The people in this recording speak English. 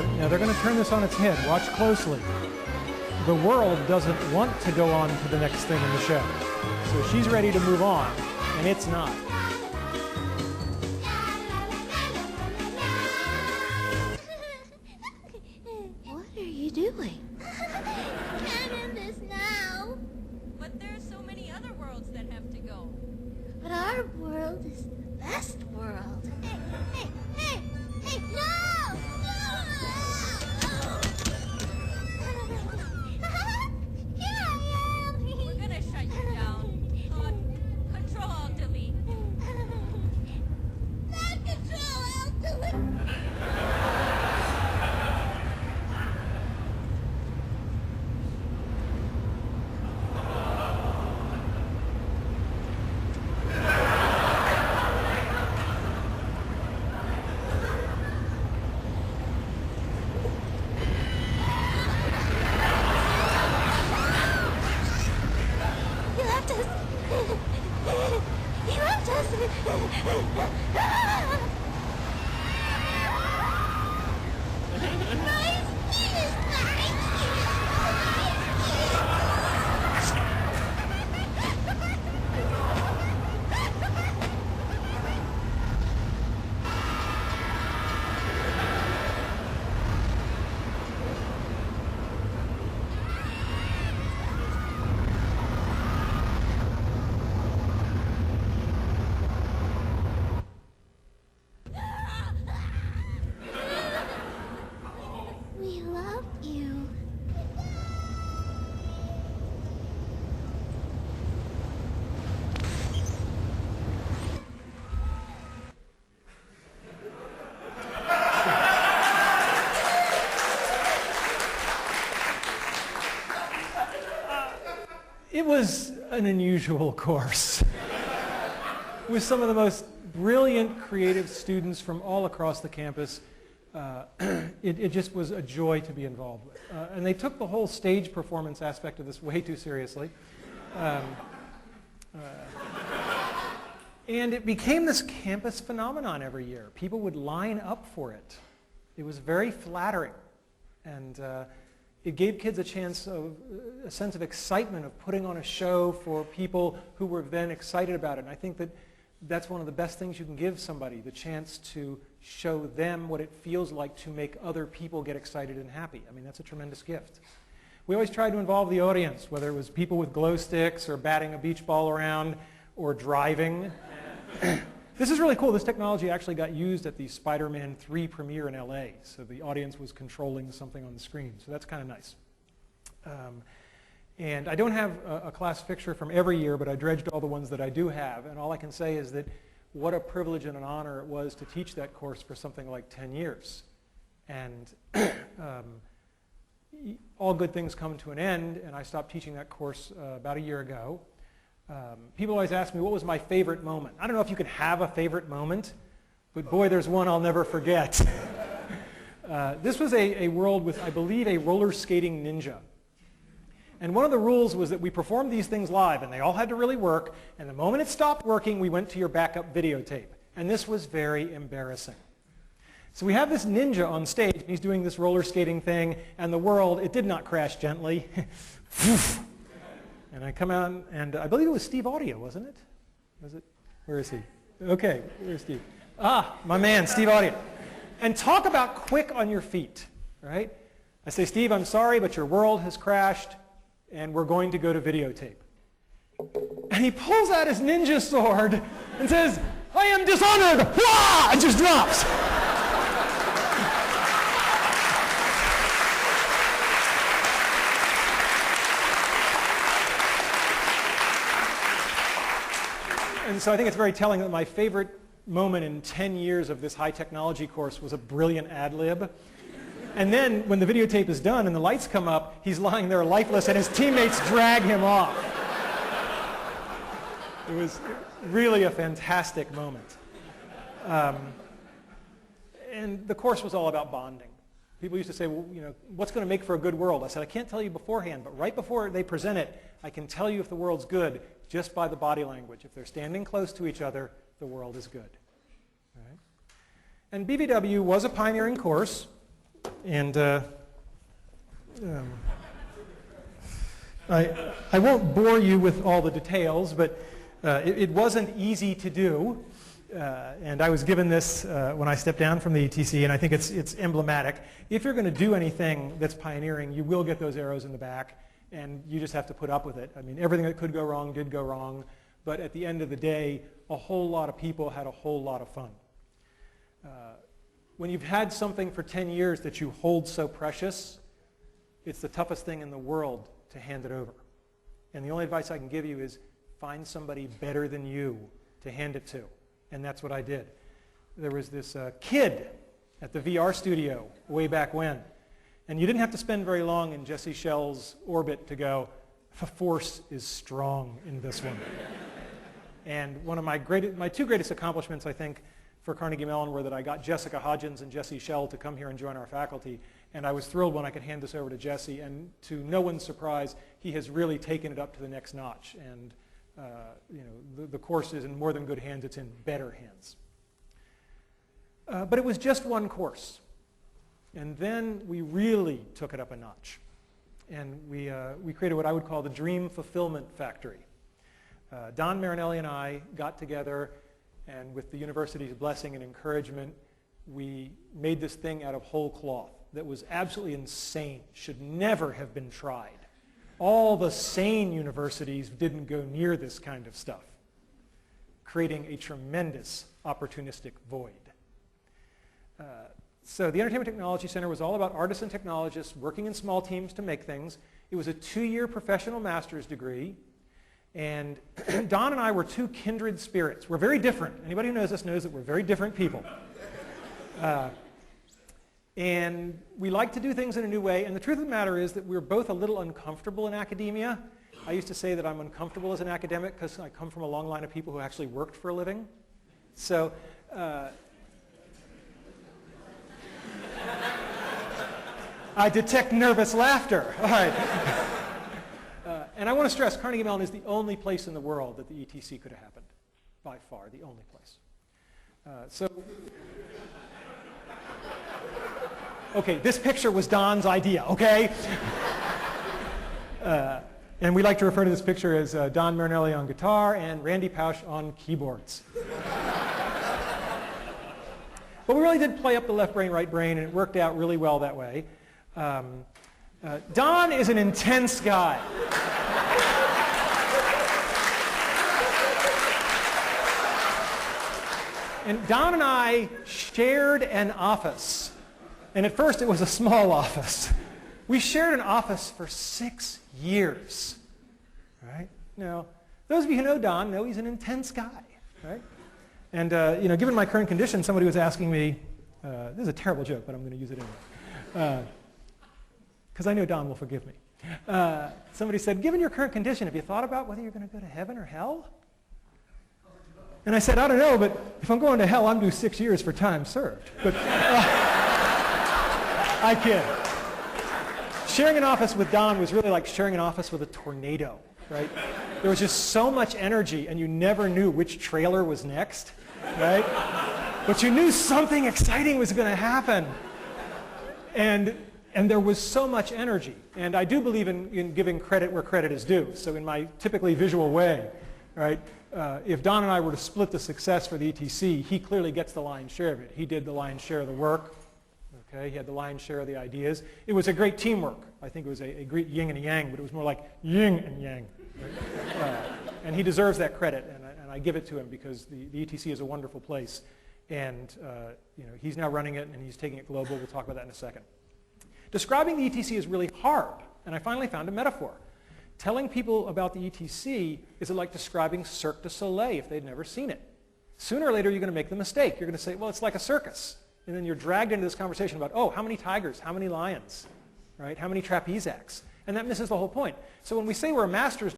Now they're going to turn this on its head. Watch closely. The world doesn't want to go on to the next thing in the show. So she's ready to move on, and it's not. What are you doing? Can't end this now. But there's so many other worlds that have to go. But our world is the best world. Hey, hey, hey, hey, no! Here I am. We're gonna shut you down. Control Alt Delete. Not Control Alt Delete. We love you. It was an unusual course with some of the most brilliant, creative students from all across the campus. It just was a joy to be involved with. And they took the whole stage performance aspect of this way too seriously. And it became this campus phenomenon every year. People would line up for it. It was very flattering. And it gave kids a sense of excitement of putting on a show for people who were then excited about it. And I think that that's one of the best things you can give somebody, the chance to show them what it feels like to make other people get excited and happy. I mean, that's a tremendous gift. We always tried to involve the audience, whether it was people with glow sticks or batting a beach ball around or driving. This is really cool. This technology actually got used at the Spider-Man 3 premiere in LA. So the audience was controlling something on the screen. So that's kind of nice. And I don't have a class picture from every year, but I dredged all the ones that I do have. And all I can say is that what a privilege and an honor it was to teach that course for something like 10 years. And all good things come to an end, and I stopped teaching that course about a year ago. People always ask me, what was my favorite moment? I don't know if you can have a favorite moment, but boy, there's one I'll never forget. This was a world with, I believe, a roller skating ninja. And one of the rules was that we performed these things live, and they all had to really work, and the moment it stopped working, we went to your backup videotape. And this was very embarrassing. So we have this ninja on stage, and he's doing this roller skating thing, and the world, it did not crash gently. And I come out, and I believe it was Steve Audio, wasn't it? Was it? Where is he? Okay, where's Steve? Ah, my man, Steve Audio. And talk about quick on your feet, right? I say, Steve, I'm sorry, but your world has crashed, and we're going to go to videotape. And he pulls out his ninja sword and says, I am dishonored! Wah! And just drops. And so I think it's very telling that my favorite moment in 10 years of this high technology course was a brilliant ad lib. And then when the videotape is done and the lights come up, he's lying there lifeless and his teammates drag him off. It was really a fantastic moment. And the course was all about bonding. People used to say, well, you know, what's going to make for a good world? I said, I can't tell you beforehand, but right before they present it, I can tell you if the world's good just by the body language. If they're standing close to each other, the world is good. Right? And BVW was a pioneering course. And I won't bore you with all the details, but it wasn't easy to do. And I was given this when I stepped down from the ETC, and I think it's emblematic. If you're going to do anything that's pioneering, you will get those arrows in the back, and you just have to put up with it. I mean, everything that could go wrong did go wrong, but at the end of the day, a whole lot of people had a whole lot of fun. When you've had something for 10 years that you hold so precious, it's the toughest thing in the world to hand it over. And the only advice I can give you is find somebody better than you to hand it to. And that's what I did. There was this kid at the VR studio way back when. And you didn't have to spend very long in Jesse Schell's orbit to go, the force is strong in this one. And one of my two greatest accomplishments, I think, for Carnegie Mellon were that I got Jessica Hodgins and Jesse Schell to come here and join our faculty. And I was thrilled when I could hand this over to Jesse. And to no one's surprise, he has really taken it up to the next notch. And the course is in more than good hands, it's in better hands. But it was just one course. And then we really took it up a notch. And we created what I would call the Dream Fulfillment Factory. Don Marinelli and I got together, and with the university's blessing and encouragement, we made this thing out of whole cloth that was absolutely insane, should never have been tried. All the sane universities didn't go near this kind of stuff, creating a tremendous opportunistic void. So the Entertainment Technology Center was all about artists and technologists working in small teams to make things. It was a 2-year professional master's degree. And Don and I were two kindred spirits. We're very different. Anybody who knows us knows that we're very different people. And we like to do things in a new way. And the truth of the matter is that we're both a little uncomfortable in academia. I used to say that I'm uncomfortable as an academic because I come from a long line of people who actually worked for a living. So I detect nervous laughter. All right. And I want to stress, Carnegie Mellon is the only place in the world that the ETC could have happened. By far, the only place. Okay, this picture was Don's idea, okay? And we like to refer to this picture as Don Marinelli on guitar and Randy Pausch on keyboards. But we really did play up the left brain, right brain, and it worked out really well that way. Don is an intense guy. And Don and I shared an office. And at first it was a small office. We shared an office for 6 years. Right? Now, those of you who know Don know he's an intense guy. Right? And given my current condition, somebody was asking me, this is a terrible joke, but I'm going to use it anyway. Because I know Don will forgive me. Somebody said, given your current condition, have you thought about whether you're going to go to heaven or hell? And I said, I don't know, but if I'm going to hell, I'm due 6 years for time served. But I kid. Sharing an office with Don was really like sharing an office with a tornado, right? There was just so much energy, and you never knew which trailer was next, right? But you knew something exciting was going to happen. And there was so much energy. And I do believe in giving credit where credit is due. So in my typically visual way, right, if Don and I were to split the success for the ETC, he clearly gets the lion's share of it. He did the lion's share of the work. Okay, he had the lion's share of the ideas. It was a great teamwork. I think it was a great yin and a yang, but it was more like yin and yang. Right? And he deserves that credit, and I give it to him because the ETC is a wonderful place. And he's now running it, and he's taking it global. We'll talk about that in a second. Describing the ETC is really hard, and I finally found a metaphor. Telling people about the ETC is like describing Cirque du Soleil if they'd never seen it. Sooner or later, you're going to make the mistake. You're going to say, well, it's like a circus. And then you're dragged into this conversation about, oh, how many tigers, how many lions, right? How many trapeze acts? And that misses the whole point. So when we say we're a master's